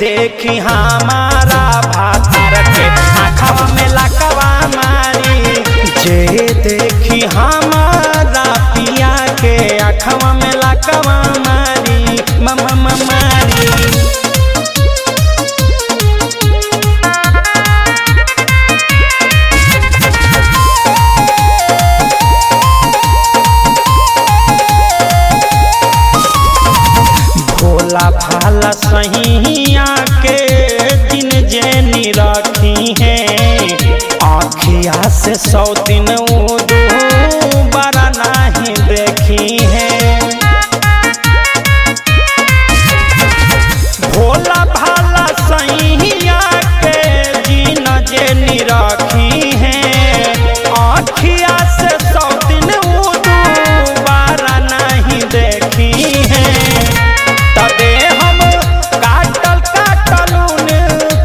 देखी हमारा भातार के आँखवा में लकवा मारी। जे देखी हमारा पिया के आँखवा में लकवा मारी मारी। भोला भाला सहिया के दिन जेनी रखी है आँखिया से 100 दिन बड़ा नहीं देखी है। भोला भाला सहिया के दिन जेनी रखी है आँखिया से 100 दिन बड़ा नहीं देखी है। तबे हम काटल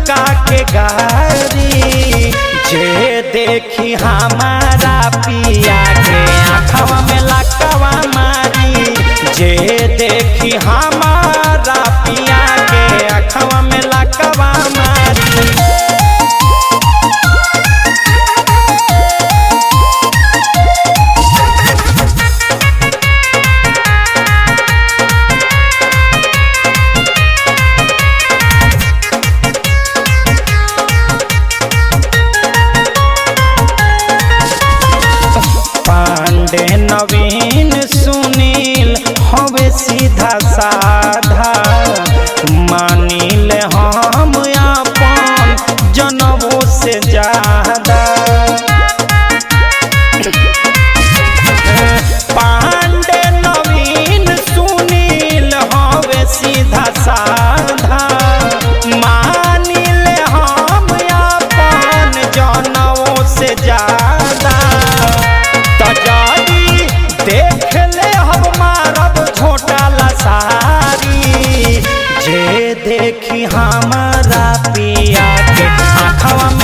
काके गारी। जे देखी हमारा पिया के आँखवा में लकवा मारी। जे देखी हमारा पिया के आँखवा में लकवा मारी। पांडे नवीन सुनील हवे सीधा साधा मानिल हम अपन जनवों से ज्यादा। पांडे नवीन सुनील हवे सीधा साधा मानिल हम अपन जनवों से ज्यादा। देख ले हम मारब झोटा सारी। जे देखी हमारा पिया के आँखवा में